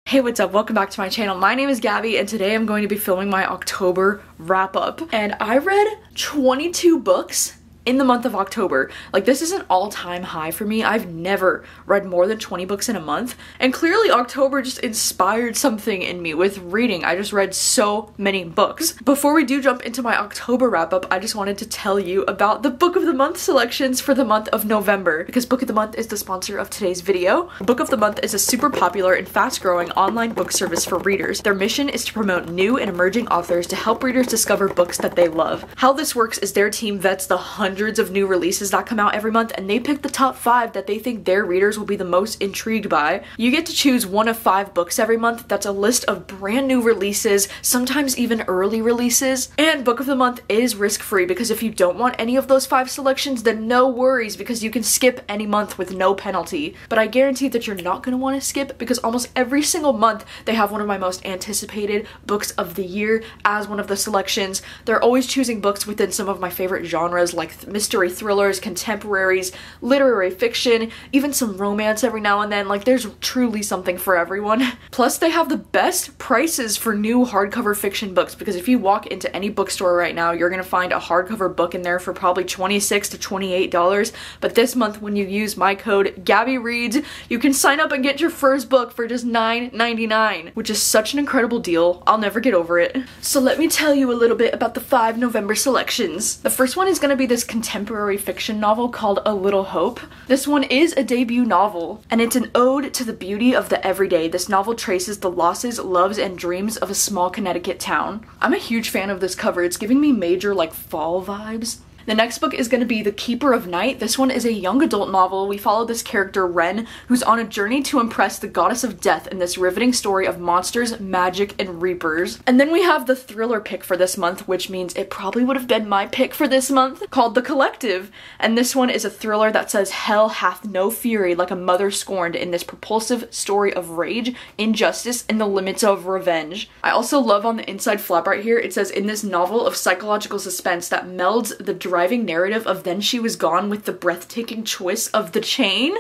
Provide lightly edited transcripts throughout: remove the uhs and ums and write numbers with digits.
Hey, what's up? Welcome back to my channel. My name is Gabby and today I'm going to be filming my October wrap up. And I read 22 books in the month of October. Like, this is an all-time high for me. I've never read more than 20 books in a month. And clearly October just inspired something in me with reading. I just read so many books. Before we do jump into my October wrap up, I just wanted to tell you about the Book of the Month selections for the month of November, because Book of the Month is the sponsor of today's video. Book of the Month is a super popular and fast-growing online book service for readers. Their mission is to promote new and emerging authors to help readers discover books that they love. How this works is their team vets the hundreds of new releases that come out every month, and they pick the top 5 that they think their readers will be the most intrigued by. You get to choose one of 5 books every month. That's a list of brand new releases, sometimes even early releases. And Book of the Month is risk-free, because if you don't want any of those 5 selections, then no worries, because you can skip any month with no penalty. But I guarantee that you're not going to want to skip, because almost every single month they have one of my most anticipated books of the year as one of the selections. They're always choosing books within some of my favorite genres, like mystery thrillers, contemporaries, literary fiction, even some romance every now and then. Like, there's truly something for everyone. Plus, they have the best prices for new hardcover fiction books, because if you walk into any bookstore right now, you're gonna find a hardcover book in there for probably $26 to $28. But this month, when you use my code gabbyreads, you can sign up and get your first book for just $9.99, which is such an incredible deal. I'll never get over it. So let me tell you a little bit about the 5 November selections. The first one is gonna be this contemporary fiction novel called A Little Hope. This one is a debut novel, and it's an ode to the beauty of the everyday. This novel traces the losses, loves, and dreams of a small Connecticut town. I'm a huge fan of this cover. It's giving me major, like, fall vibes. The next book is going to be The Keeper of Night. This one is a young adult novel. We follow this character, Ren, who's on a journey to impress the goddess of death in this riveting story of monsters, magic, and reapers. And then we have the thriller pick for this month, which means it probably would have been my pick for this month, called The Collective. And this one is a thriller that says hell hath no fury like a mother scorned in this propulsive story of rage, injustice, and the limits of revenge. I also love on the inside flap right here, it says, in this novel of psychological suspense that melds the driving narrative of Then She Was Gone with the breathtaking twist of The Chain.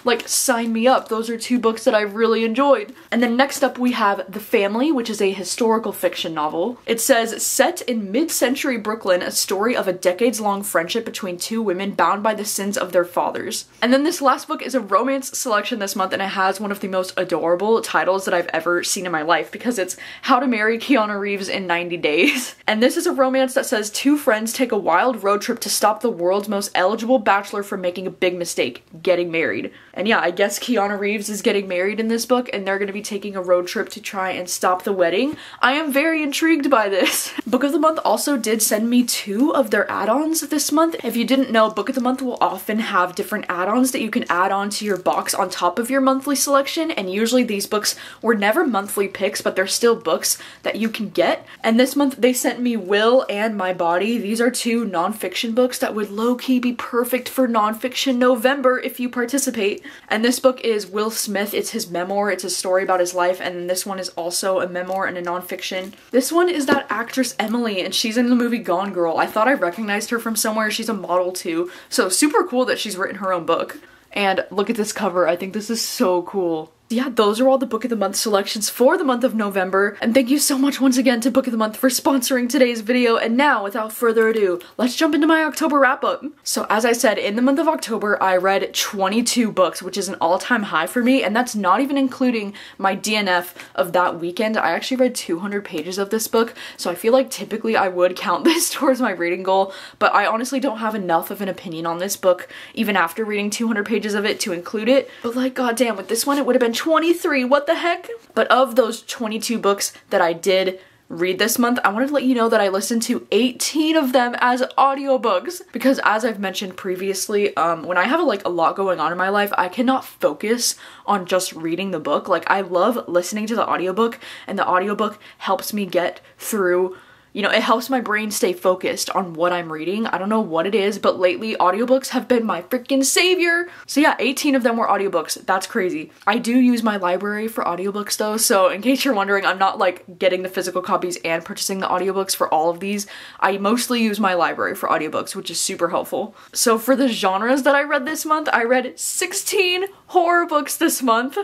Like, sign me up. Those are 2 books that I really enjoyed. And then next up we have The Family, which is a historical fiction novel. It says, set in mid-century Brooklyn, a story of a decades-long friendship between 2 women bound by the sins of their fathers. And then this last book is a romance selection this month, and it has one of the most adorable titles that I've ever seen in my life, because it's How to Marry Keanu Reeves in 90 Days. And this is a romance that says 2 friends take a wild road trip to stop the world's most eligible bachelor from making a big mistake, getting married. And yeah, I guess Keanu Reeves is getting married in this book, and they're going to be taking a road trip to try and stop the wedding. I am very intrigued by this. Book of the Month also did send me 2 of their add-ons this month. If you didn't know, Book of the Month will often have different add-ons that you can add on to your box on top of your monthly selection, and usually these books were never monthly picks, but they're still books that you can get. And this month they sent me Will and My Body. These are 2 nonfiction books that would low-key be perfect for nonfiction November if you participate. And this book is Will Smith. It's his memoir. It's a story about his life, and this one is also a memoir and a nonfiction. This one is that actress Emily, and she's in the movie Gone Girl. I thought I recognized her from somewhere. She's a model too, so super cool that she's written her own book. And look at this cover. I think this is so cool. Yeah, those are all the Book of the Month selections for the month of November, and thank you so much once again to Book of the Month for sponsoring today's video. And now, without further ado, let's jump into my October wrap-up. So as I said, in the month of October, I read 22 books, which is an all-time high for me, and that's not even including my DNF of that weekend. I actually read 200 pages of this book, so I feel like typically I would count this towards my reading goal, but I honestly don't have enough of an opinion on this book, even after reading 200 pages of it, to include it. But like, goddamn, with this one, it would have been 23, what the heck? But of those 22 books that I did read this month, I wanted to let you know that I listened to 18 of them as audiobooks, because as I've mentioned previously, when I have a lot going on in my life, I cannot focus on just reading the book. Like, I love listening to the audiobook, and the audiobook helps me get through, you know, it helps my brain stay focused on what I'm reading. I don't know what it is, but lately audiobooks have been my freaking savior. So yeah, 18 of them were audiobooks. That's crazy. I do use my library for audiobooks though, so in case you're wondering, I'm not like getting the physical copies and purchasing the audiobooks for all of these. I mostly use my library for audiobooks, which is super helpful. So for the genres that I read this month, I read 16 horror books this month.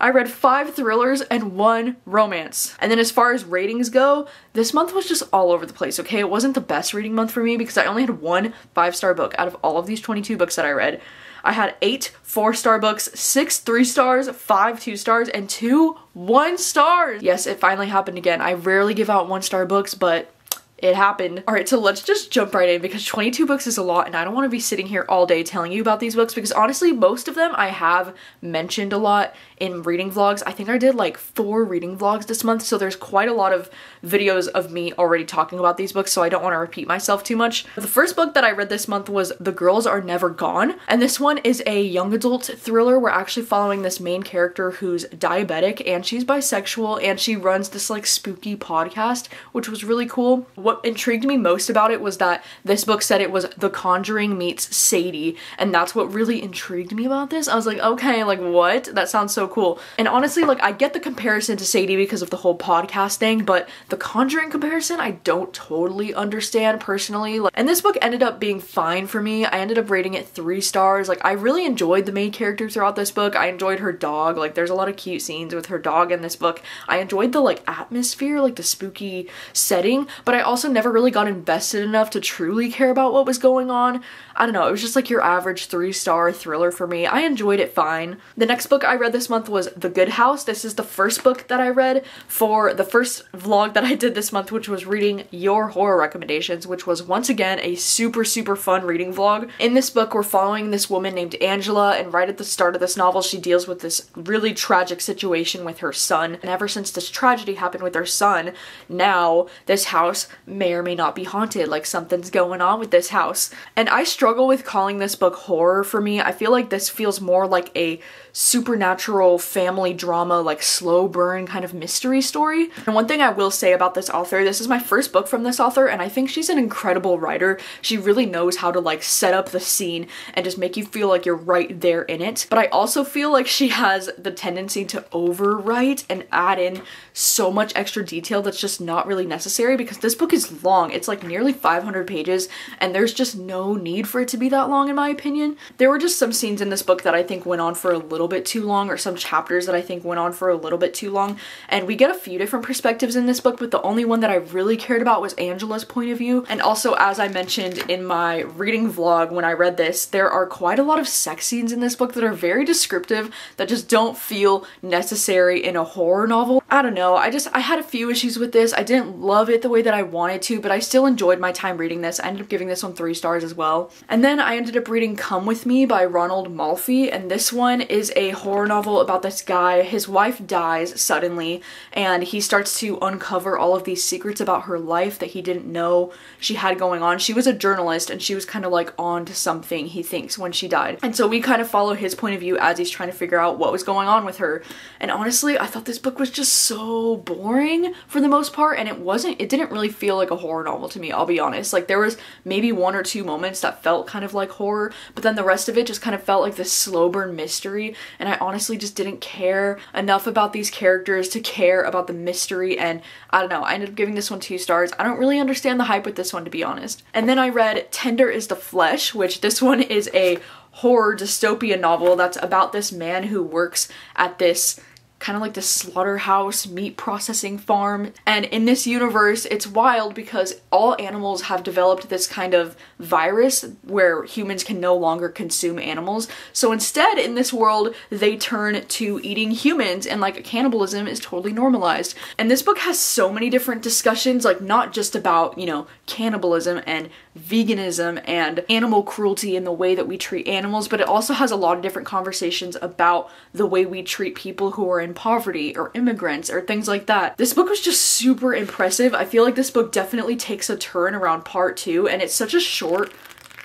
I read 5 thrillers and 1 romance. And then as far as ratings go, this month was just all over the place, okay? It wasn't the best reading month for me because I only had 1 5-star book out of all of these 22 books that I read. I had 8 4-star books, 6 3 stars, 5 2 stars, and 2 1 stars. Yes, it finally happened again. I rarely give out 1-star books, but it happened. All right, so let's just jump right in because 22 books is a lot and I don't want to be sitting here all day telling you about these books because honestly, most of them I have mentioned a lot in reading vlogs. I think I did like 4 reading vlogs this month, so there's quite a lot of videos of me already talking about these books, so I don't want to repeat myself too much. The first book that I read this month was The Girls Are Never Gone, and this one is a young adult thriller. We're actually following this main character who's diabetic and she's bisexual and she runs this like spooky podcast, which was really cool. What intrigued me most about it was that this book said it was The Conjuring meets Sadie, and that's what really intrigued me about this. I was like, okay, like what? That sounds so cool. And honestly, like I get the comparison to Sadie because of the whole podcast thing, but the Conjuring comparison I don't totally understand personally. And this book ended up being fine for me. I ended up rating it 3 stars. Like I really enjoyed the main character throughout this book. I enjoyed her dog. Like there's a lot of cute scenes with her dog in this book. I enjoyed the like atmosphere, like the spooky setting, but I also never really got invested enough to truly care about what was going on. I don't know, it was just like your average 3-star thriller for me. I enjoyed it fine. The next book I read this month was The Good House. This is the first book that I read for the first vlog that I did this month, which was reading your horror recommendations, which was once again a super fun reading vlog. In this book, we're following this woman named Angela, and right at the start of this novel, she deals with this really tragic situation with her son. And ever since this tragedy happened with her son, now this house may or may not be haunted, like something's going on with this house. And I struggle with calling this book horror for me. I feel like this feels more like a supernatural family drama, like slow burn kind of mystery story. And one thing I will say about this author, this is my first book from this author, and I think she's an incredible writer. She really knows how to like set up the scene and just make you feel like you're right there in it. But I also feel like she has the tendency to overwrite and add in so much extra detail that's just not really necessary because this book is long. It's like nearly 500 pages and there's just no need for it to be that long in my opinion. There were just some scenes in this book that I think went on for a little bit too long, or some chapters that I think went on for a little bit too long, and we get a few different perspectives in this book, but the only one that I really cared about was Angela's point of view. And also, as I mentioned in my reading vlog when I read this, there are quite a lot of sex scenes in this book that are very descriptive that just don't feel necessary in a horror novel. I don't know, I had a few issues with this. I didn't love it the way that I wanted to, but I still enjoyed my time reading this. I ended up giving this one 3 stars as well. And then I ended up reading Come With Me by Ronald Malfi, and this one is a horror novel about this guy. His wife dies suddenly and he starts to uncover all of these secrets about her life that he didn't know she had going on. She was a journalist and she was kind of like on to something, he thinks, when she died. And so we kind of follow his point of view as he's trying to figure out what was going on with her. And honestly, I thought this book was just so boring for the most part, and it didn't really feel like a horror novel to me, I'll be honest. Like there was maybe 1 or 2 moments that felt kind of like horror, but then the rest of it just kind of felt like this slow burn mystery, and I honestly just didn't care enough about these characters to care about the mystery, and I don't know, I ended up giving this one 2 stars. I don't really understand the hype with this one, to be honest. And then I read Tender is the Flesh, which this one is a horror dystopia novel that's about this man who works at this kind of like the slaughterhouse meat processing farm, and in this universe it's wild because all animals have developed this kind of virus where humans can no longer consume animals. So instead in this world they turn to eating humans, and like cannibalism is totally normalized. And this book has so many different discussions, like not just about, you know, cannibalism and veganism and animal cruelty and the way that we treat animals, but it also has a lot of different conversations about the way we treat people who are in poverty or immigrants or things like that. This book was just super impressive. I feel like this book definitely takes a turn around part 2, and it's such a short,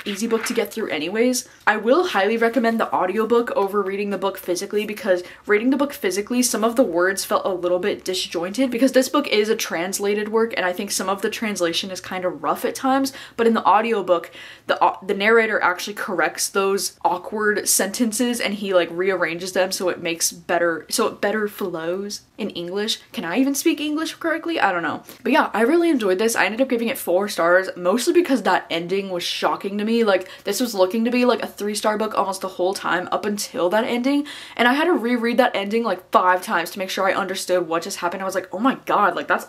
easy book to get through anyways. I will highly recommend the audiobook over reading the book physically, because reading the book physically, some of the words felt a little bit disjointed because this book is a translated work and I think some of the translation is kind of rough at times, but in the audiobook the narrator actually corrects those awkward sentences and he like rearranges them so it better flows in English. Can I even speak English correctly? I don't know. But yeah, I really enjoyed this. I ended up giving it 4 stars, mostly because that ending was shocking to me. me. Like, this was looking to be like a 3-star book almost the whole time up until that ending, and I had to reread that ending like 5 times to make sure I understood what just happened. I was like, oh my god, like that's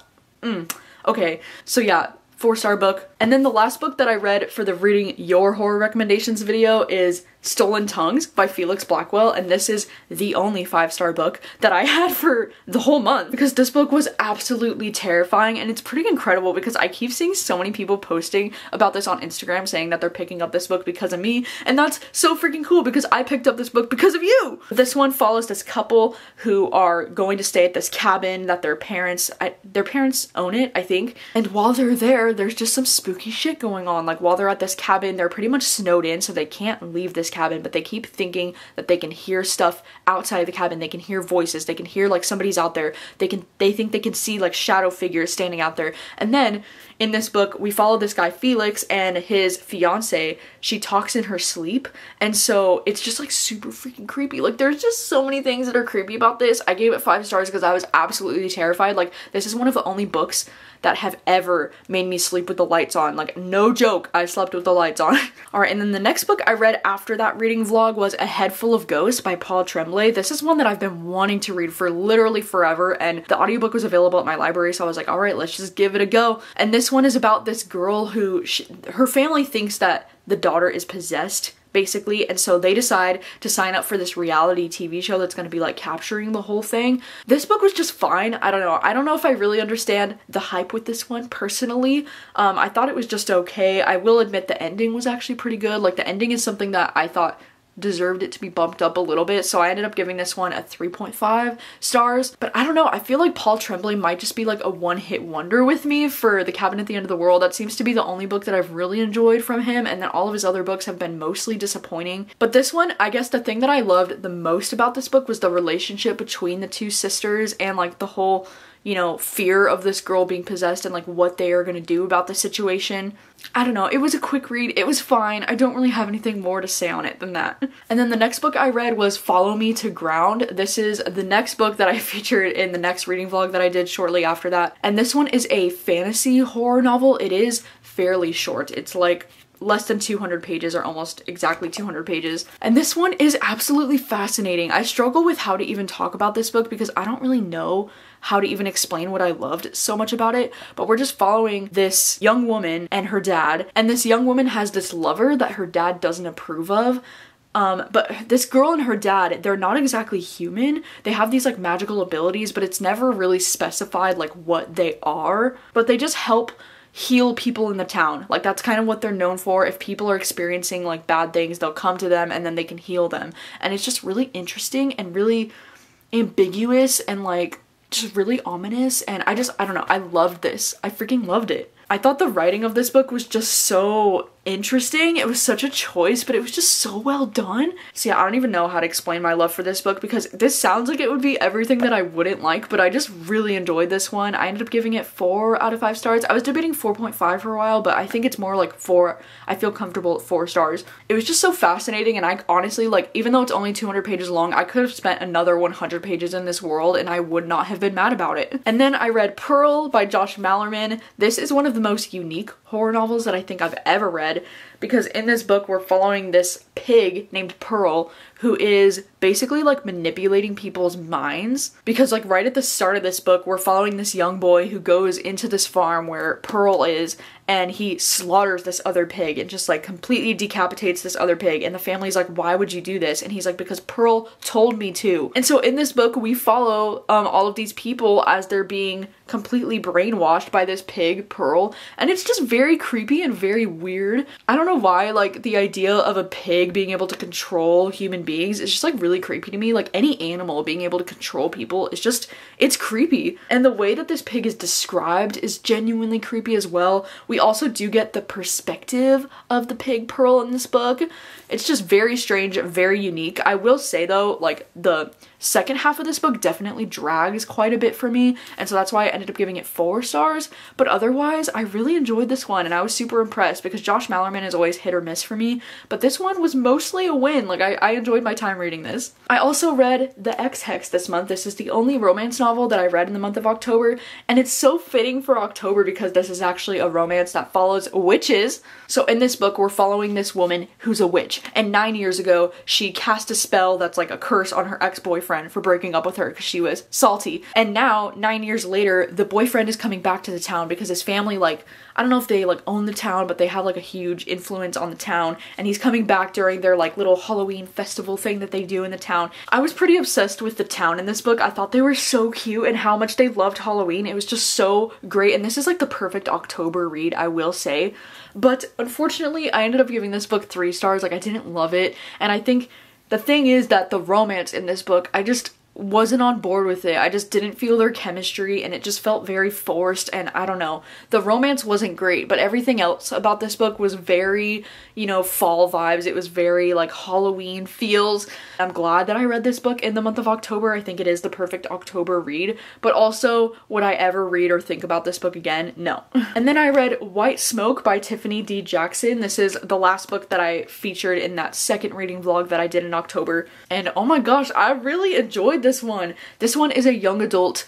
okay. So yeah, 4-star book. And then the last book that I read for the reading your horror recommendations video is Stolen Tongues by Felix Blackwell, and this is the only 5-star book that I had for the whole month because this book was absolutely terrifying, and it's pretty incredible because I keep seeing so many people posting about this on Instagram saying that they're picking up this book because of me, and that's so freaking cool because I picked up this book because of you! This one follows this couple who are going to stay at this cabin that their parents own it, I think, and while they're there, there's just some spooky shit going on. Like, while they're at this cabin, they're pretty much snowed in, so they can't leave this cabin, but they keep thinking that they can hear stuff outside of the cabin. They can hear voices, they can hear like somebody's out there, they think they can see like shadow figures standing out there. And then in this book we follow this guy Felix and his fiance. She talks in her sleep, and so it's just like super freaking creepy. Like, there's just so many things that are creepy about this. I gave it 5 stars because I was absolutely terrified. Like, this is one of the only books that have ever made me sleep with the lights on. Like, no joke, I slept with the lights on. Alright, and then the next book I read after that reading vlog was A Head Full of Ghosts by Paul Tremblay. This is one that I've been wanting to read for literally forever, and the audiobook was available at my library, so I was like, alright, let's just give it a go. And this one is about this girl who, her family thinks that the daughter is possessed, basically, and so they decide to sign up for this reality TV show that's going to be like capturing the whole thing. This book was just fine. I don't know if I really understand the hype with this one personally. I thought it was just okay. I will admit the ending was actually pretty good. Like, the ending is something that I thought deserved it to be bumped up a little bit, so I ended up giving this one a 3.5 stars. But I don't know, I feel like Paul Tremblay might just be like a one-hit wonder with me for The Cabin at the End of the World. That seems to be the only book that I've really enjoyed from him, and then all of his other books have been mostly disappointing. But this one, I guess the thing that I loved the most about this book was the relationship between the two sisters, and like the whole, you know, fear of this girl being possessed and like what they are gonna do about the situation. I don't know, it was a quick read, it was fine. I don't really have anything more to say on it than that. And then the next book I read was Follow Me to Ground. This is the next book that I featured in the next reading vlog that I did shortly after that. And this one is a fantasy horror novel. It is fairly short. It's like less than 200 pages, or almost exactly 200 pages. And this one is absolutely fascinating. I struggle with how to even talk about this book because I don't really know how to even explain what I loved so much about it, but we're just following this young woman and her dad, and this young woman has this lover that her dad doesn't approve of. But this girl and her dad, they're not exactly human. They have these like magical abilities, but it's never really specified like what they are, but they just help heal people in the town. Like, that's kind of what they're known for. If people are experiencing like bad things, they'll come to them and then they can heal them. And it's just really interesting and really ambiguous and like just really ominous, and I don't know, I loved this. I freaking loved it. I thought the writing of this book was just so interesting. It was such a choice, but it was just so well done. So yeah, I don't even know how to explain my love for this book because this sounds like it would be everything that I wouldn't like, but I just really enjoyed this one. I ended up giving it 4 out of 5 stars. I was debating 4.5 for a while, but I think it's more like 4. I feel comfortable at 4 stars. It was just so fascinating, and I honestly, like, even though it's only 200 pages long, I could have spent another 100 pages in this world and I would not have been mad about it. And then I read Pearl by Josh Malerman. This is one of the most unique horror novels that I think I've ever read, because in this book we're following this pig named Pearl who is basically like manipulating people's minds, because like right at the start of this book we're following this young boy who goes into this farm where Pearl is, and he slaughters this other pig and just like completely decapitates this other pig, and the family's like, why would you do this? And he's like, because Pearl told me to. And so in this book we follow all of these people as they're being completely brainwashed by this pig Pearl, and it's just very creepy and very weird. I don't know why, like, the idea of a pig being able to control human beings is just like really creepy to me. Like, any animal being able to control people is just, it's creepy. And the way that this pig is described is genuinely creepy as well. We also do get the perspective of the pig Pearl in this book. It's just very strange, very unique. I will say though, like, the second half of this book definitely drags quite a bit for me, and so that's why I ended up giving it 4 stars. But otherwise, I really enjoyed this one, and I was super impressed because Josh Malerman is always hit or miss for me, but this one was mostly a win. Like, I enjoyed my time reading this. I also read the X Hex this month. This is the only romance novel that I read in the month of October, and it's so fitting for October because this is actually a romance that follows witches. So in this book, we're following this woman who's a witch, and 9 years ago, she cast a spell that's like a curse on her ex-boyfriend for breaking up with her because she was salty. And now, 9 years later, the boyfriend is coming back to the town because his family, like, I don't know if they like own the town, but they have like a huge influence on the town, and he's coming back during their like little Halloween festival thing that they do in the town. I was pretty obsessed with the town in this book. I thought they were so cute and how much they loved Halloween. It was just so great, and this is like the perfect October read, I will say. But unfortunately, I ended up giving this book 3 stars. Like, I didn't love it, and I think the thing is that the romance in this book, I just wasn't on board with it. I just didn't feel their chemistry, and it just felt very forced, and I don't know. The romance wasn't great, but everything else about this book was very, you know, fall vibes. It was very like Halloween feels. I'm glad that I read this book in the month of October. I think it is the perfect October read, but also would I ever read or think about this book again? No. And then I read White Smoke by Tiffany D. Jackson. This is the last book that I featured in that second reading vlog that I did in October, and oh my gosh, I really enjoyed this one. This one is a young adult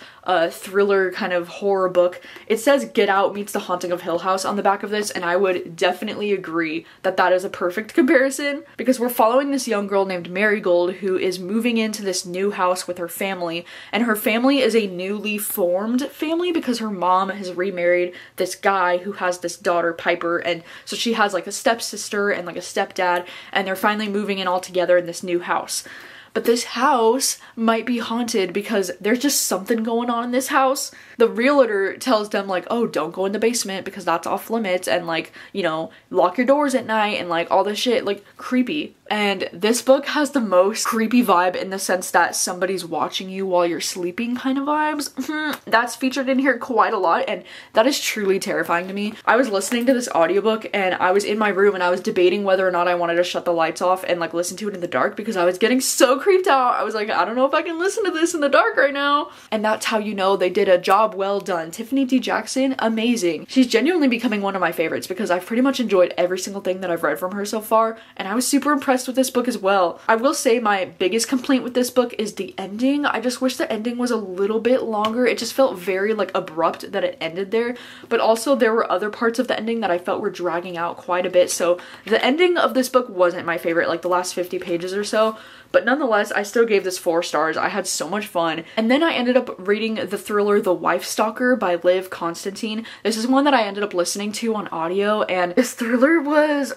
thriller kind of horror book. It says Get Out meets The Haunting of Hill House on the back of this, and I would definitely agree that that is a perfect comparison because we're following this young girl named Marigold who is moving into this new house with her family, and her family is a newly formed family because her mom has remarried this guy who has this daughter Piper, and so she has like a stepsister and like a stepdad, and they're finally moving in all together in this new house. But this house might be haunted because there's just something going on in this house. The realtor tells them like, oh, don't go in the basement because that's off limits, and like, you know, lock your doors at night and like all this shit, like creepy. And this book has the most creepy vibe in the sense that somebody's watching you while you're sleeping kind of vibes. That's featured in here quite a lot, and that is truly terrifying to me. I was listening to this audiobook and I was in my room and I was debating whether or not I wanted to shut the lights off and like listen to it in the dark because I was getting so creeped out. I was like, I don't know if I can listen to this in the dark right now. And that's how you know they did a job well done. Tiffany D. Jackson, amazing. She's genuinely becoming one of my favorites because I've pretty much enjoyed every single thing that I've read from her so far, and I was super impressed with this book as well. I will say my biggest complaint with this book is the ending. I just wish the ending was a little bit longer. It just felt very like abrupt that it ended there, but also there were other parts of the ending that I felt were dragging out quite a bit. So the ending of this book wasn't my favorite, like the last 50 pages or so, but nonetheless, I still gave this 4 stars. I had so much fun. And then I ended up reading the thriller The Wife Stalker by Liv Constantine. This is one that I ended up listening to on audio, and this thriller was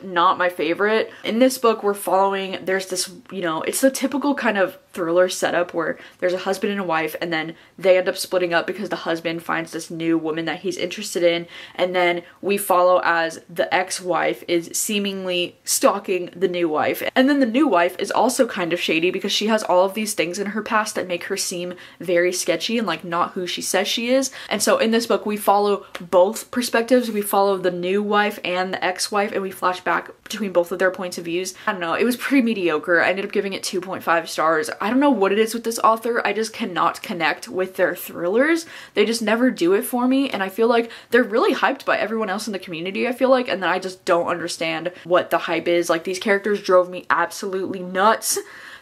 not my favorite. In this book, we're following, there's this, you know, it's the typical kind of thriller setup where there's a husband and a wife, and then they end up splitting up because the husband finds this new woman that he's interested in, and then we follow as the ex-wife is seemingly stalking the new wife. And then the new wife is also kind of shady because she has all of these things in her past that make her seem very sketchy and like not who she says she is. And so in this book, we follow both perspectives. We follow the new wife and the ex-wife, and we flash back between both of their points of views. I don't know, it was pretty mediocre. I ended up giving it 2.5 stars. I don't know what it is with this author. I just cannot connect with their thrillers. They just never do it for me, and I feel like they're really hyped by everyone else in the community, I feel like, and then I just don't understand what the hype is. Like, these characters drove me absolutely nuts.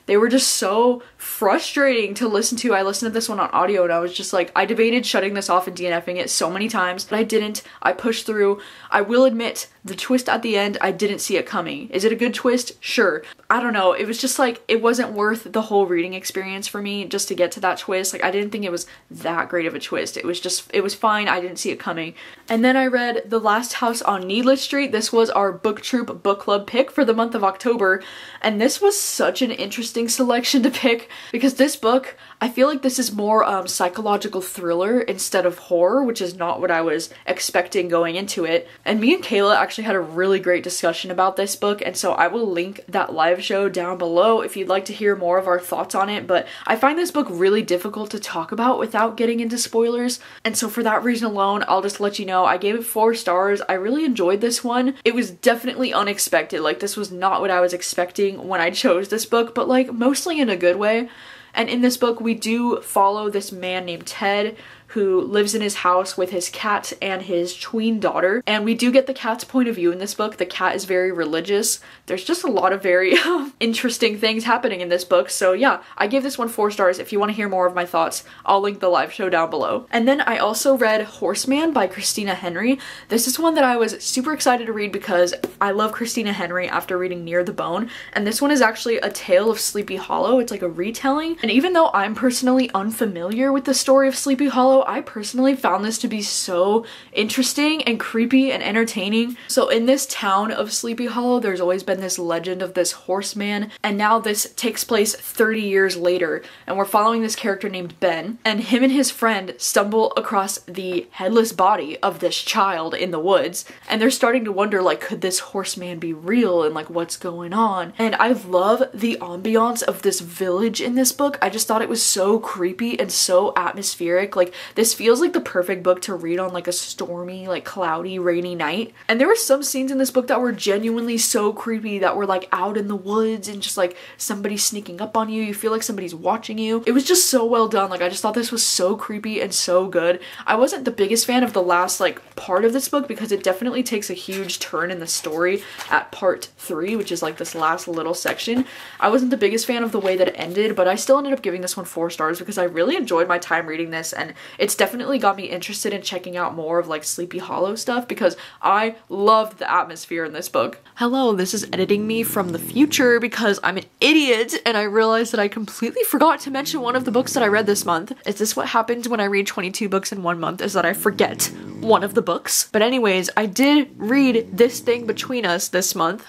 They were just so frustrating to listen to. I listened to this one on audio and I was just like, I debated shutting this off and DNFing it so many times, but I didn't. I pushed through. I will admit, the twist at the end, I didn't see it coming. Is it a good twist? Sure. I don't know. It was just like, it wasn't worth the whole reading experience for me just to get to that twist. Like, I didn't think it was that great of a twist. It was just, it was fine. I didn't see it coming. And then I read The Last House on Needless Street. This was our BookTube book club pick for the month of October. And this was such an interesting selection to pick because this book, I feel like this is more psychological thriller instead of horror, which is not what I was expecting going into it. And me and Kayla actually had a really great discussion about this book, and so I will link that live show down below if you'd like to hear more of our thoughts on it. But I find this book really difficult to talk about without getting into spoilers, and so for that reason alone, I'll just let you know I gave it 4 stars. I really enjoyed this one. It was definitely unexpected. Like, this was not what I was expecting when I chose this book, but like mostly in a good way. And in this book, we do follow this man named Ted, who lives in his house with his cat and his tween daughter. And we do get the cat's point of view in this book. The cat is very religious. There's just a lot of very interesting things happening in this book. So yeah, I gave this one 4 stars. If you want to hear more of my thoughts, I'll link the live show down below. And then I also read Horseman by Christina Henry. This is one that I was super excited to read because I love Christina Henry after reading Near the Bone. And this one is actually a tale of Sleepy Hollow. It's like a retelling. And even though I'm personally unfamiliar with the story of Sleepy Hollow, I personally found this to be so interesting and creepy and entertaining. So in this town of Sleepy Hollow, there's always been this legend of this horseman, and now this takes place 30 years later, and we're following this character named Ben, and him and his friend stumble across the headless body of this child in the woods, and they're starting to wonder, like, could this horseman be real, and like what's going on? And I love the ambiance of this village in this book. I just thought it was so creepy and so atmospheric. Like, this feels like the perfect book to read on like a stormy, like cloudy, rainy night. And there were some scenes in this book that were genuinely so creepy, that were like out in the woods and just like somebody sneaking up on you. You feel like somebody's watching you. It was just so well done. Like, I just thought this was so creepy and so good. I wasn't the biggest fan of the last like part of this book because it definitely takes a huge turn in the story at part 3, which is like this last little section. I wasn't the biggest fan of the way that it ended, but I still ended up giving this one 4 stars because I really enjoyed my time reading this, and it's definitely got me interested in checking out more of like Sleepy Hollow stuff because I loved the atmosphere in this book. Hello, this is editing me from the future because I'm an idiot and I realized that I completely forgot to mention one of the books that I read this month. Is this what happens when I read 22 books in 1 month, is that I forget one of the books? But anyways, I did read This Thing Between Us this month.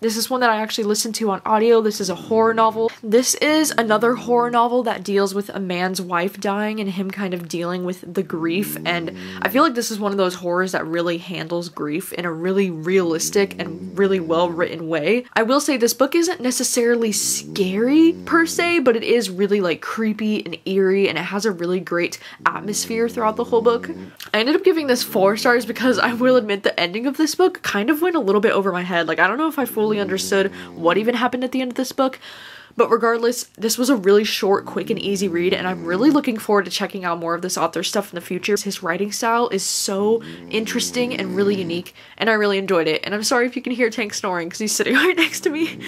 This is one that I actually listened to on audio. This is a horror novel. This is another horror novel that deals with a man's wife dying and him kind of dealing with the grief. And I feel like this is one of those horrors that really handles grief in a really realistic and really well written way. I will say this book isn't necessarily scary per se, but it is really like creepy and eerie, and it has a really great atmosphere throughout the whole book. I ended up giving this 4 stars because I will admit the ending of this book kind of went a little bit over my head. Like, I don't know if I fully understood what even happened at the end of this book, but regardless, this was a really short, quick, and easy read, and I'm really looking forward to checking out more of this author's stuff in the future. His writing style is so interesting and really unique, and I really enjoyed it. And I'm sorry if you can hear Tank snoring because he's sitting right next to me.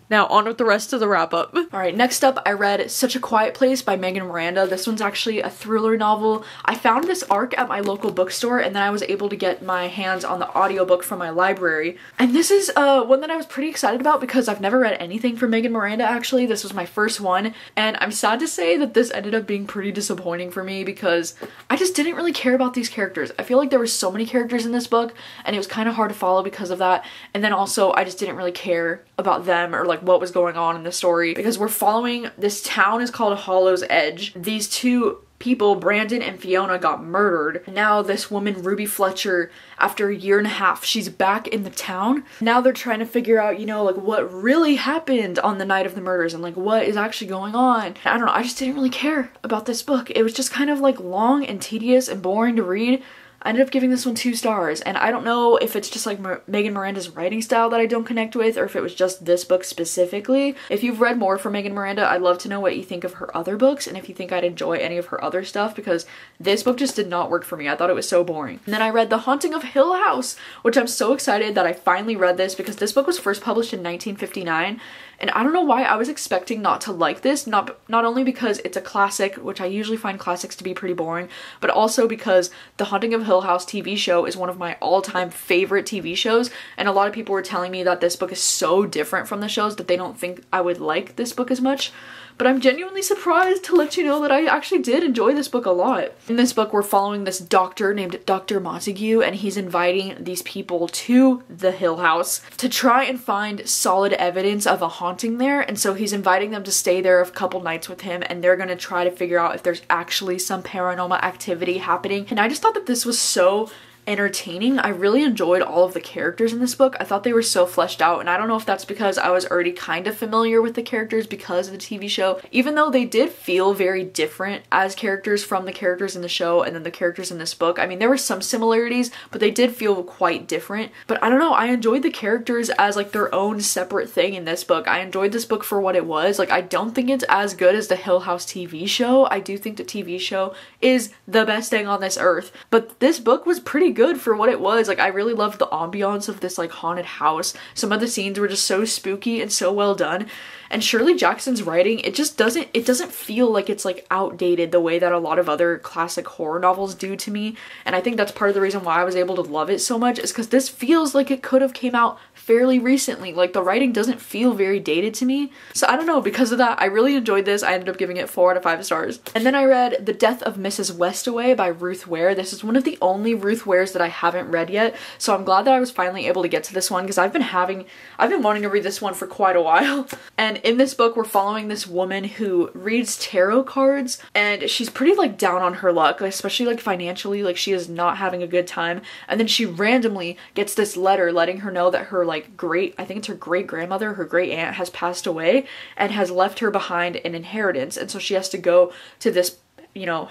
Now, on with the rest of the wrap-up. Alright, next up, I read Such a Quiet Place by Megan Miranda. This one's actually a thriller novel. I found this ARC at my local bookstore, and then I was able to get my hands on the audiobook from my library. And this is one that I was pretty excited about because I've never read anything from Megan Miranda, actually. This was my first one, and I'm sad to say that this ended up being pretty disappointing for me because I just didn't really care about these characters. I feel like there were so many characters in this book, and it was kind of hard to follow because of that. And then also, I just didn't really care about them or like what was going on in the story because we're following this town is called Hollow's Edge. These two people, Brandon and Fiona, got murdered. Now this woman, Ruby Fletcher, after a year and a half, she's back in the town. Now they're trying to figure out, you know, like what really happened on the night of the murders and like what is actually going on. I don't know, I just didn't really care about this book. It was just kind of like long and tedious and boring to read. I ended up giving this one 2 stars, and I don't know if it's just like Megan Miranda's writing style that I don't connect with, or if it was just this book specifically. If you've read more from Megan Miranda, I'd love to know what you think of her other books, and if you think I'd enjoy any of her other stuff, because this book just did not work for me. I thought it was so boring. And then I read The Haunting of Hill House, which I'm so excited that I finally read this, because this book was first published in 1959, and I don't know why I was expecting not to like this, not only because it's a classic, which I usually find classics to be pretty boring, but also because The Haunting of Hill House TV show is one of my all-time favorite TV shows, and a lot of people were telling me that this book is so different from the shows that they don't think I would like this book as much. But I'm genuinely surprised to let you know that I actually did enjoy this book a lot. In this book, we're following this doctor named Dr. Montague, and he's inviting these people to the Hill House to try and find solid evidence of a haunting there. And so he's inviting them to stay there a couple nights with him, and they're gonna try to figure out if there's actually some paranormal activity happening. And I just thought that this was so entertaining. I really enjoyed all of the characters in this book. I thought they were so fleshed out, and I don't know if that's because I was already kind of familiar with the characters because of the TV show, even though they did feel very different as characters from the characters in the show and then the characters in this book. I mean, there were some similarities, but they did feel quite different. But I don't know, I enjoyed the characters as like their own separate thing in this book. I enjoyed this book for what it was. Like, I don't think it's as good as the Hill House TV show. I do think the TV show is the best thing on this earth, but this book was pretty good for what it was. Like, I really loved the ambiance of this like haunted house. Some of the scenes were just so spooky and so well done. And Shirley Jackson's writing, it doesn't feel like it's like outdated the way that a lot of other classic horror novels do to me. And I think that's part of the reason why I was able to love it so much, is because this feels like it could have came out fairly recently. Like, the writing doesn't feel very dated to me. So I don't know, because of that, I really enjoyed this. I ended up giving it 4 out of 5 stars. And then I read The Death of Mrs Westaway by Ruth Ware. This is one of the only Ruth Wares that I haven't read yet. So I'm glad that I was finally able to get to this one, because I've been wanting to read this one for quite a while. And in this book, we're following this woman who reads tarot cards, and she's pretty like down on her luck, especially like financially. Like, she is not having a good time. And then she randomly gets this letter letting her know that her like I think it's her great grandmother, her great aunt, has passed away and has left her behind an inheritance. And so she has to go to this, you know,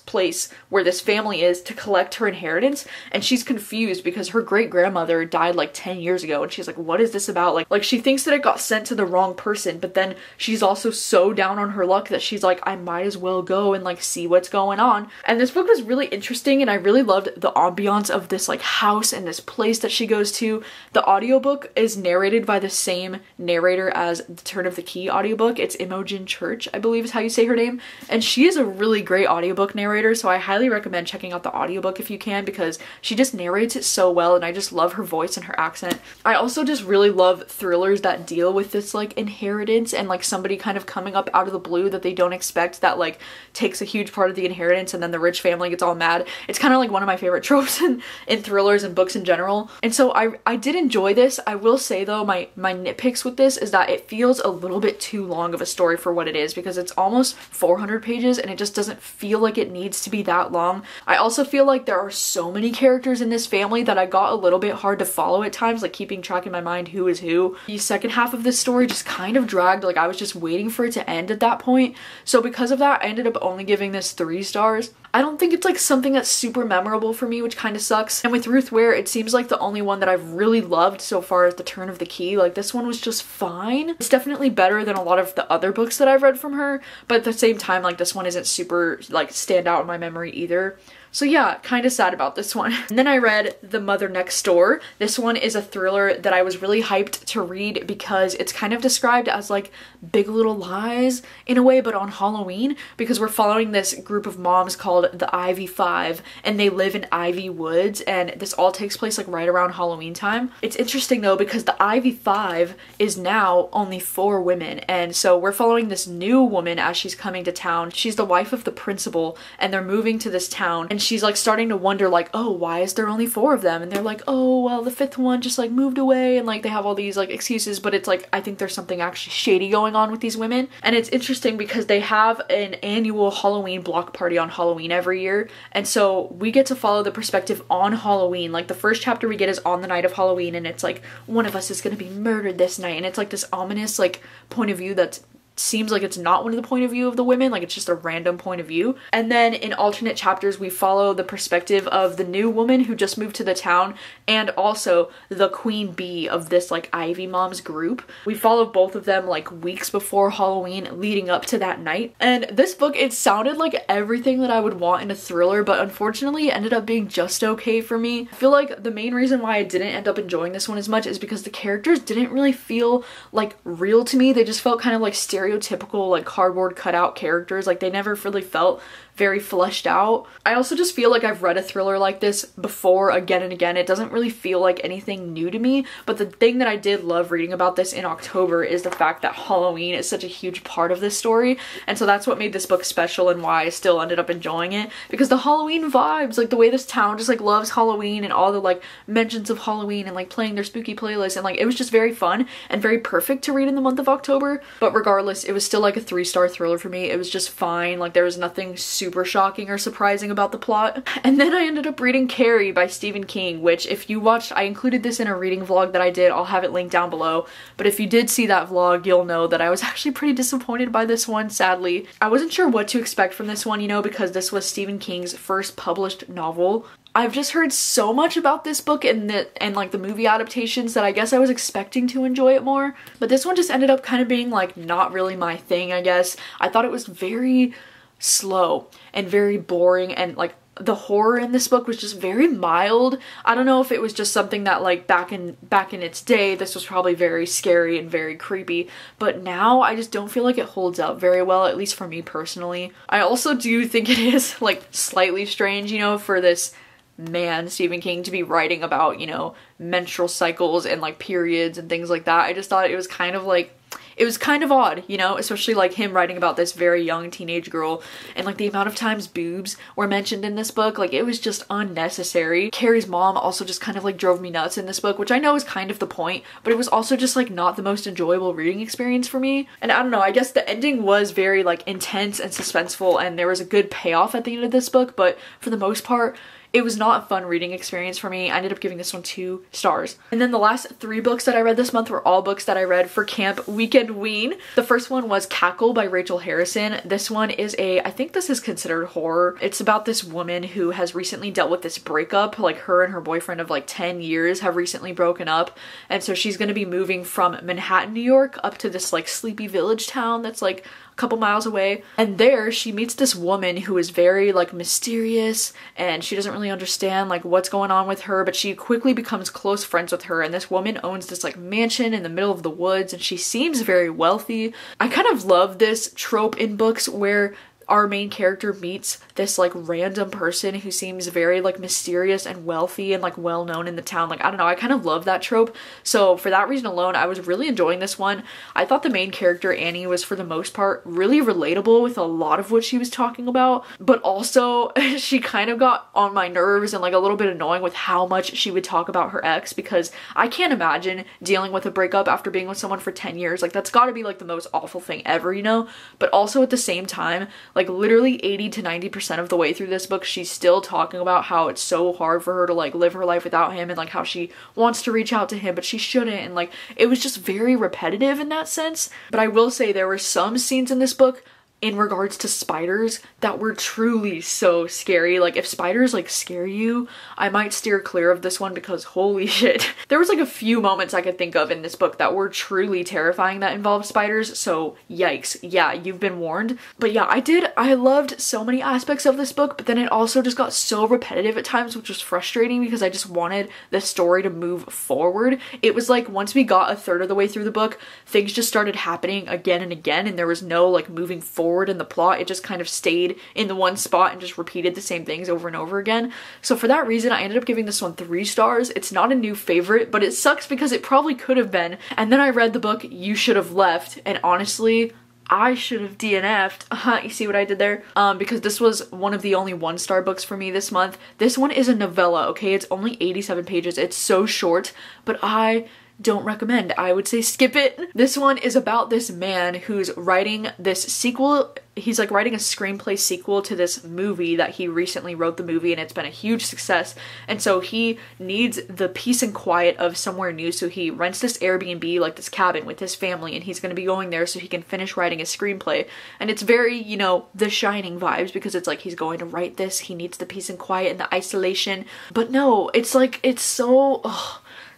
place where this family is to collect her inheritance. And she's confused because her great grandmother died like 10 years ago, and she's like, what is this about? Like she thinks that it got sent to the wrong person, but then she's also so down on her luck that she's like, I might as well go and like see what's going on. And this book was really interesting, and I really loved the ambiance of this like house and this place that she goes to. The audiobook is narrated by the same narrator as the Turn of the Key audiobook. It's Imogen Church, I believe is how you say her name, and she is a really great audiobook narrator, so I highly recommend checking out the audiobook if you can, because she just narrates it so well, and I just love her voice and her accent. I also just really love thrillers that deal with this like inheritance and like somebody kind of coming up out of the blue that they don't expect, that like takes a huge part of the inheritance, and then the rich family gets all mad. It's kind of like one of my favorite tropes in thrillers and books in general. And so I did enjoy this. I will say though, my nitpicks with this is that it feels a little bit too long of a story for what it is, because it's almost 400 pages and it just doesn't feel like it needs to be that long. I also feel like there are so many characters in this family that I got a little bit hard to follow at times, like keeping track in my mind who is who. The second half of this story just kind of dragged, like I was just waiting for it to end at that point. So because of that, I ended up only giving this 3 stars. I don't think it's like something that's super memorable for me, which kind of sucks. And with Ruth Ware, it seems like the only one that I've really loved so far is The Turn of the Key. Like, this one was just fine. It's definitely better than a lot of the other books that I've read from her, but at the same time, like, this one isn't super like stand out in my memory either. So yeah, kind of sad about this one. And then I read The Mother Next Door. This one is a thriller that I was really hyped to read because it's kind of described as like Big Little Lies in a way, but on Halloween, because we're following this group of moms called the Ivy Five, and they live in Ivy Woods, and this all takes place like right around Halloween time. It's interesting though, because the Ivy Five is now only 4 women, and so we're following this new woman as she's coming to town. She's the wife of the principal, and they're moving to this town, and she's like starting to wonder like, oh, why is there only 4 of them? And they're like, oh, well, the 5th one just like moved away, and like they have all these like excuses, but it's like, I think there's something actually shady going on with these women. And it's interesting because they have an annual Halloween block party on Halloween every year, and so we get to follow the perspective on Halloween. Like, the first chapter we get is on the night of Halloween, and it's like, one of us is gonna be murdered this night, and it's like this ominous like point of view that's seems like it's not one of the point of view of the women, like it's just a random point of view. And then in alternate chapters we follow the perspective of the new woman who just moved to the town, and also the queen bee of this like Ivy Moms group. We follow both of them like weeks before Halloween leading up to that night. And this book, it sounded like everything that I would want in a thriller, but unfortunately it ended up being just okay for me. I feel like the main reason why I didn't end up enjoying this one as much is because the characters didn't really feel like real to me. They just felt kind of like stereotypical like cardboard cutout characters. Like, they never really felt very fleshed out. I also just feel like I've read a thriller like this before again and again. It doesn't really feel like anything new to me, but the thing that I did love reading about this in October is the fact that Halloween is such a huge part of this story, and so that's what made this book special and why I still ended up enjoying it, because the Halloween vibes, like the way this town just like loves Halloween and all the like mentions of Halloween and like playing their spooky playlist, and like it was just very fun and very perfect to read in the month of October. But regardless, it was still like a 3-star thriller for me. It was just fine. Like, there was nothing super super shocking or surprising about the plot. And then I ended up reading Carrie by Stephen King, which if you watched, I included this in a reading vlog that I did. I'll have it linked down below. But if you did see that vlog, you'll know that I was actually pretty disappointed by this one, sadly. I wasn't sure what to expect from this one, you know, because this was Stephen King's first published novel. I've just heard so much about this book and like the movie adaptations that I guess I was expecting to enjoy it more. But this one just ended up kind of being like not really my thing, I guess. I thought it was very slow and very boring, and like the horror in this book was just very mild. I don't know if it was just something that like back in its day, this was probably very scary and very creepy, but now I just don't feel like it holds up very well, at least for me personally. I also do think it is like slightly strange, you know, for this man, Stephen King, to be writing about, you know, menstrual cycles and like periods and things like that. I just thought it was kind of like, it was kind of odd, you know, especially like him writing about this very young teenage girl, and like the amount of times boobs were mentioned in this book, like it was just unnecessary. Carrie's mom also just kind of like drove me nuts in this book, which I know is kind of the point, but it was also just like not the most enjoyable reading experience for me. And I don't know, I guess the ending was very like intense and suspenseful, and there was a good payoff at the end of this book, but for the most part, it was not a fun reading experience for me. I ended up giving this one 2 stars. And then the last 3 books that I read this month were all books that I read for Camp Weekend Ween. The first one was Cackle by Rachel Harrison. This one is I think this is considered horror. It's about this woman who has recently dealt with this breakup. Like her and her boyfriend of like 10 years have recently broken up. And so she's gonna be moving from Manhattan, New York up to this like sleepy village town that's like couple miles away, and there she meets this woman who is very like mysterious, and she doesn't really understand like what's going on with her, but she quickly becomes close friends with her. And this woman owns this like mansion in the middle of the woods, and she seems very wealthy. I kind of love this trope in books where our main character meets this like random person who seems very like mysterious and wealthy and like well known in the town. Like I don't know, I kind of love that trope. So for that reason alone, I was really enjoying this one. I thought the main character Annie was for the most part really relatable with a lot of what she was talking about, but also she kind of got on my nerves and like a little bit annoying with how much she would talk about her ex, because I can't imagine dealing with a breakup after being with someone for 10 years. Like that's got to be like the most awful thing ever, you know? But also at the same time, like literally 80 to 90% of the way through this book, she's still talking about how it's so hard for her to like live her life without him, and like how she wants to reach out to him but she shouldn't, and like it was just very repetitive in that sense. But I will say there were some scenes in this book in regards to spiders that were truly so scary. Like if spiders like scare you, I might steer clear of this one, because holy shit. There was like a few moments I could think of in this book that were truly terrifying that involved spiders, so yikes. Yeah, you've been warned. But yeah, I loved so many aspects of this book, but then it also just got so repetitive at times, which was frustrating because I just wanted the story to move forward. It was like once we got a third of the way through the book, things just started happening again and again, and there was no like moving forward in the plot. It just kind of stayed in the one spot and just repeated the same things over and over again. So for that reason, I ended up giving this one 3 stars. It's not a new favorite, but it sucks because it probably could have been. And then I read the book You Should Have Left, and honestly, I should have DNF'd. You see what I did there? Because this was one of the only 1-star books for me this month. This one is a novella, okay? It's only 87 pages. It's so short, but I don't recommend. I would say skip it. This one is about this man who's writing this sequel. He's like writing a screenplay sequel to this movie that he recently wrote the movie, and it's been a huge success. And so he needs the peace and quiet of somewhere new. So he rents this Airbnb, like this cabin with his family, and he's going to be going there so he can finish writing his screenplay. And it's very, you know, The Shining vibes, because it's like he's going to write this. He needs the peace and quiet and the isolation. But no, it's like, it's so,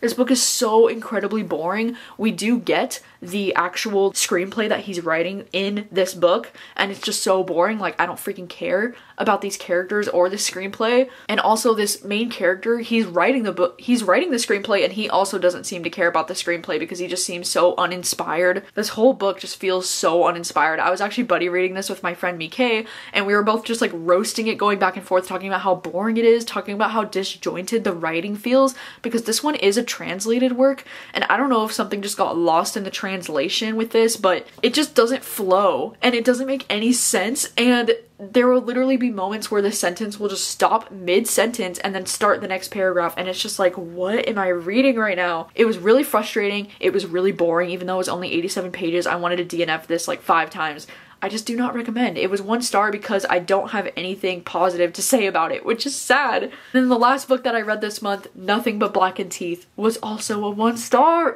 this book is so incredibly boring. We do get the actual screenplay that he's writing in this book, and it's just so boring. Like I don't freaking care about these characters or the screenplay. And also this main character, he's writing the screenplay, and he also doesn't seem to care about the screenplay because he just seems so uninspired. This whole book just feels so uninspired. I was actually buddy reading this with my friend Mike, and we were both just like roasting it, going back and forth, talking about how boring it is, talking about how disjointed the writing feels, because this one is a translated work, and I don't know if something just got lost in the translation with this, but it just doesn't flow and it doesn't make any sense. And there will literally be moments where the sentence will just stop mid-sentence and then start the next paragraph, and it's just like, what am I reading right now? It was really frustrating. It was really boring. Even though it was only 87 pages, I wanted to DNF this like 5 times. I just do not recommend. It was 1 star because I don't have anything positive to say about it, which is sad. And then the last book that I read this month, Nothing But Blackened Teeth, was also a 1 star.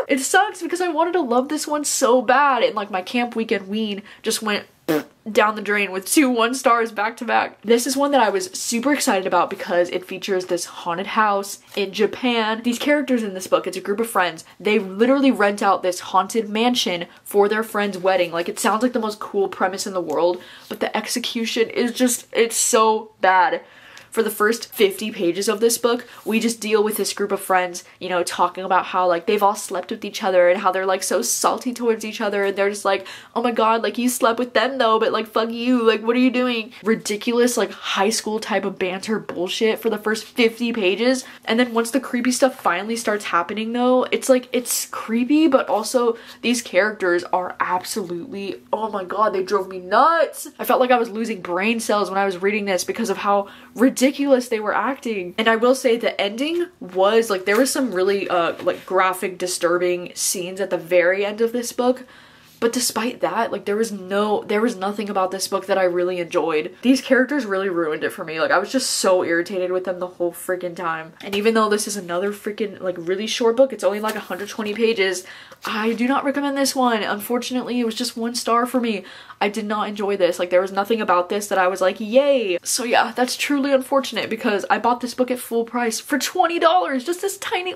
It sucks because I wanted to love this one so bad, and like my camp weekend ween just went down the drain with 2 1 stars back to back. This is one that I was super excited about because it features this haunted house in Japan. These characters in this book, it's a group of friends. They literally rent out this haunted mansion for their friend's wedding. Like, it sounds like the most cool premise in the world, but the execution is just, it's so bad. For the first 50 pages of this book, we just deal with this group of friends, you know, talking about how like they've all slept with each other and how they're like so salty towards each other, and they're just like, oh my god, like you slept with them though, but like fuck you, like what are you doing? Ridiculous like high school type of banter bullshit for the first 50 pages. And then once the creepy stuff finally starts happening though, it's like, it's creepy, but also these characters are absolutely, oh my god, they drove me nuts. I felt like I was losing brain cells when I was reading this because of how ridiculous they were acting. And I will say the ending was like, there was some really like graphic, disturbing scenes at the very end of this book, but despite that, like there was nothing about this book that I really enjoyed. These characters really ruined it for me. Like I was just so irritated with them the whole freaking time. And even though this is another freaking like really short book, it's only like 120 pages, I do not recommend this one. Unfortunately, it was just 1 star for me. I did not enjoy this. Like there was nothing about this that I was like, yay. So yeah, that's truly unfortunate because I bought this book at full price for $20, just this tiny.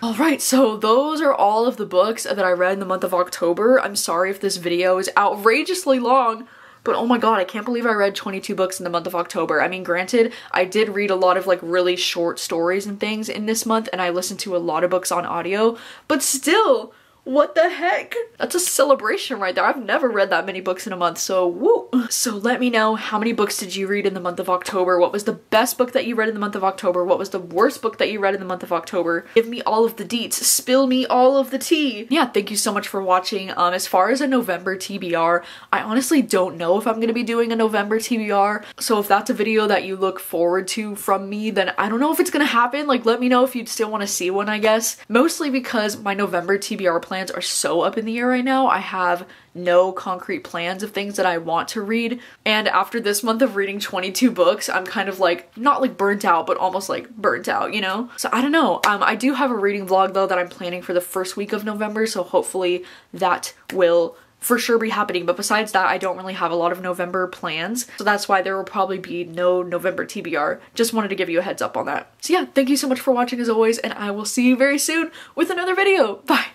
Alright, so those are all of the books that I read in the month of October. I'm sorry if this video is outrageously long, but oh my god, I can't believe I read 22 books in the month of October. I mean, granted, I did read a lot of like really short stories and things in this month, and I listened to a lot of books on audio, but still, what the heck? That's a celebration right there. I've never read that many books in a month, so woo! So let me know, how many books did you read in the month of October? What was the best book that you read in the month of October? What was the worst book that you read in the month of October? Give me all of the deets. Spill me all of the tea. Yeah, thank you so much for watching. As far as a November TBR, I honestly don't know if I'm gonna be doing a November TBR. So if that's a video that you look forward to from me, then I don't know if it's gonna happen. Like, let me know if you'd still want to see one, I guess. Mostly because my November TBR plans are so up in the air right now. I have no concrete plans of things that I want to read, and after this month of reading 22 books, I'm kind of like, not like burnt out, but almost like burnt out, you know? So I don't know. I do have a reading vlog though that I'm planning for the first week of November, so hopefully that will for sure be happening. But besides that, I don't really have a lot of November plans, so that's why there will probably be no November TBR. Just wanted to give you a heads up on that. So yeah, thank you so much for watching as always, and I will see you very soon with another video. Bye!